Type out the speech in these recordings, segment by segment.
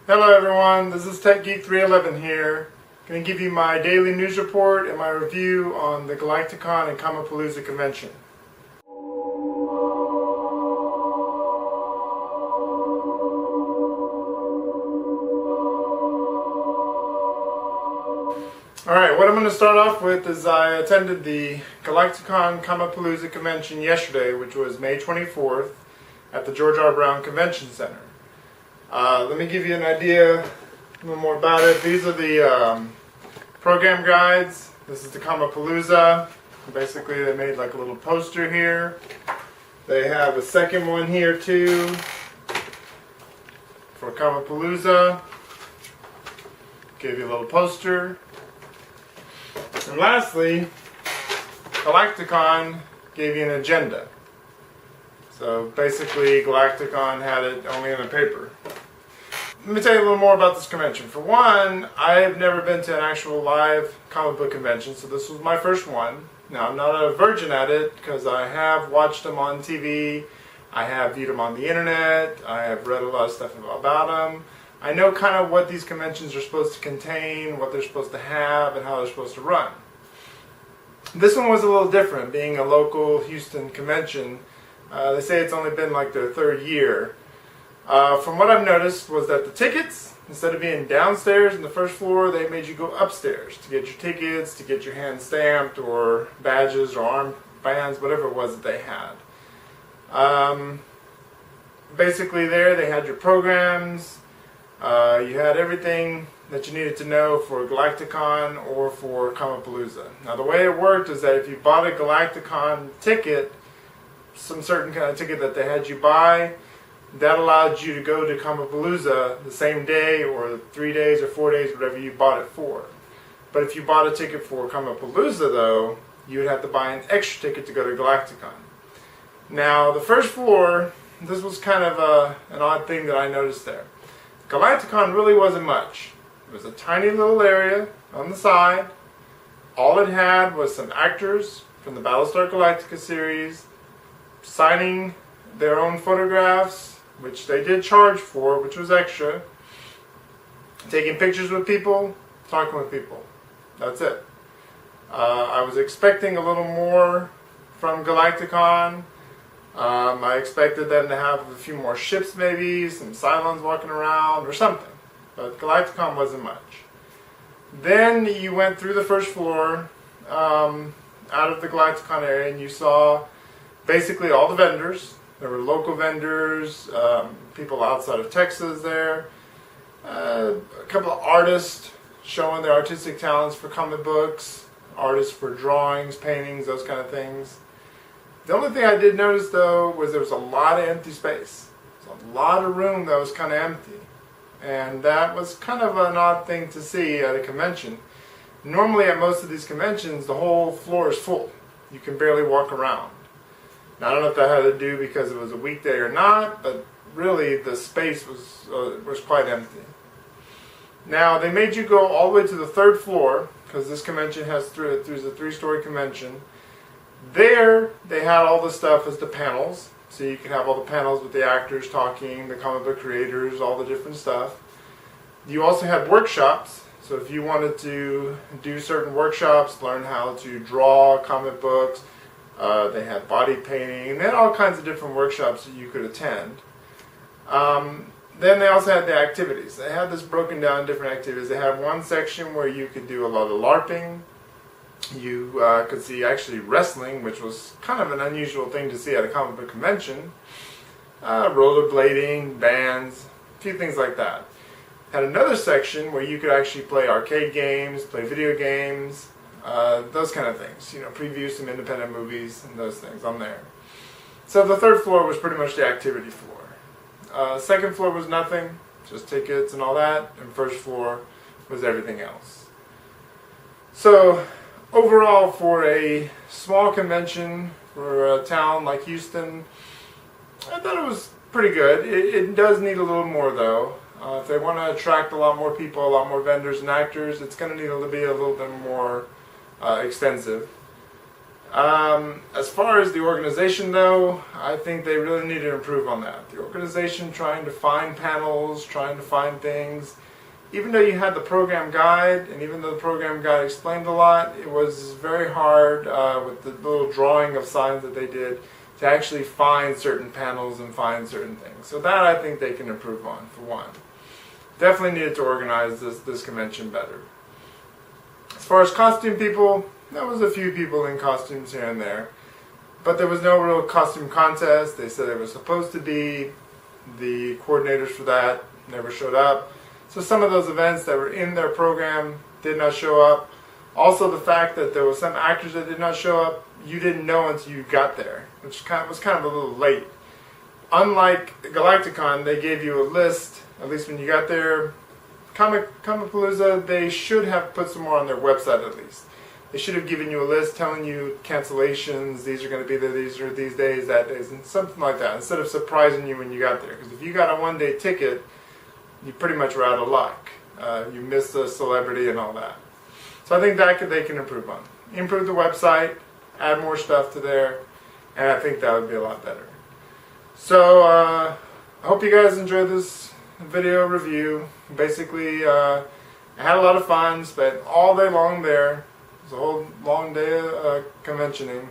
Hello everyone, this is Tech Geek 311 here. Going to give you my daily news report and my review on the Galacticon and Comicpalooza convention. Alright, what I'm going to start off with is I attended the Galacticon Comicpalooza convention yesterday, which was May 24th at the George R. Brown Convention Center. Let me give you an idea, a little more about it. These are the program guides. This is the Comicpalooza. Basically, they made like a little poster here. They have a second one here too for Comicpalooza. Give you a little poster. And lastly, Galacticon gave you an agenda. So basically, Galacticon had it only in a paper. Let me tell you a little more about this convention. For one, I've never been to an actual live comic book convention, so this was my first one. Now, I'm not a virgin at it because I have watched them on TV, I have viewed them on the internet, I have read a lot of stuff about them. I know kind of what these conventions are supposed to contain, what they're supposed to have, and how they're supposed to run. This one was a little different, being a local Houston convention. They say it's only been like their third year. From what I've noticed was that the tickets, instead of being downstairs in the first floor, they made you go upstairs to get your tickets, to get your hand stamped, or badges, or armbands, whatever it was that they had. Basically there they had your programs, you had everything that you needed to know for Galacticon or for Comicpalooza. Now the way it worked is that if you bought a Galacticon ticket, some certain kind of ticket that they had you buy, that allowed you to go to Comicpalooza the same day or 3 days or 4 days, whatever you bought it for. But if you bought a ticket for Comicpalooza though, you would have to buy an extra ticket to go to Galacticon. Now the first floor, this was kind of an odd thing that I noticed there. Galacticon really wasn't much. It was a tiny little area on the side. All it had was some actors from the Battlestar Galactica series signing their own photographs, which they did charge for, which was extra. Taking pictures with people, talking with people. That's it. I was expecting a little more from Galacticon. I expected them to have a few more ships maybe, some Cylons walking around or something. But Galacticon wasn't much. Then you went through the first floor out of the Galacticon area and you saw basically all the vendors. There were local vendors, people outside of Texas there, a couple of artists showing their artistic talents for comic books, artists for drawings, paintings, those kind of things. The only thing I did notice though was there was a lot of empty space. There was a lot of room that was kind of empty. And that was kind of an odd thing to see at a convention. Normally at most of these conventions the whole floor is full. You can barely walk around. Now, I don't know if that had to do because it was a weekday or not, but really the space was quite empty. Now, they made you go all the way to the third floor, because this convention has a 3-story convention. There, they had all the stuff as the panels, so you could have all the panels with the actors talking, the comic book creators, all the different stuff. You also had workshops, so if you wanted to do certain workshops, learn how to draw comic books, they had body painting, and they had all kinds of different workshops that you could attend. Then they also had the activities. They had this broken down different activities. They had one section where you could do a lot of LARPing. You could see actually wrestling, which was kind of an unusual thing to see at a comic book convention. Rollerblading, bands, a few things like that. Had another section where you could actually play arcade games, play video games, those kind of things, you know, preview some independent movies and those things on there. So the third floor was pretty much the activity floor. Second floor was nothing, just tickets and all that, and first floor was everything else. So overall, for a small convention for a town like Houston, I thought it was pretty good. It does need a little more though. If they want to attract a lot more people, a lot more vendors and actors, it's going to need to be a little bit more extensive. As far as the organization though, I think they really need to improve on that. The organization, trying to find panels, trying to find things. Even though you had the program guide, and even though the program guide explained a lot, it was very hard with the little drawing of signs that they did to actually find certain panels and find certain things. So that I think they can improve on, for one. Definitely needed to organize this convention better. As far as costume people, there was a few people in costumes here and there, but there was no real costume contest. They said it was supposed to be. The coordinators for that never showed up. So some of those events that were in their program did not show up. Also, the fact that there were some actors that did not show up, you didn't know until you got there, which was kind of a little late. Unlike Galacticon, they gave you a list, at least when you got there. Comicpalooza, they should have put some more on their website at least. They should have given you a list telling you cancellations, these are going to be there, these are these days, that days, and something like that, instead of surprising you when you got there. Because if you got a one-day ticket, you pretty much were out of luck. You missed the celebrity and all that. So I think that they can improve on. Improve the website, add more stuff to there, and I think that would be a lot better. So I hope you guys enjoyed this video review. Basically, I had a lot of fun, spent all day long there. It was a whole long day of conventioning.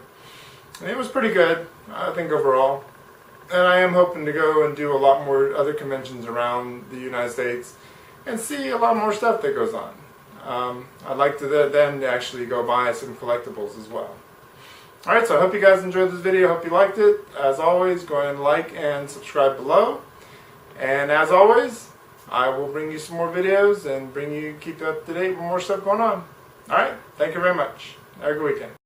And it was pretty good, I think, overall. And I am hoping to go and do a lot more other conventions around the United States and see a lot more stuff that goes on. I'd like to then actually go buy some collectibles as well. Alright, so I hope you guys enjoyed this video. Hope you liked it. As always, go ahead and like and subscribe below. And as always, I will bring you some more videos and keep you up to date with more stuff going on. Alright, thank you very much. Have a good weekend.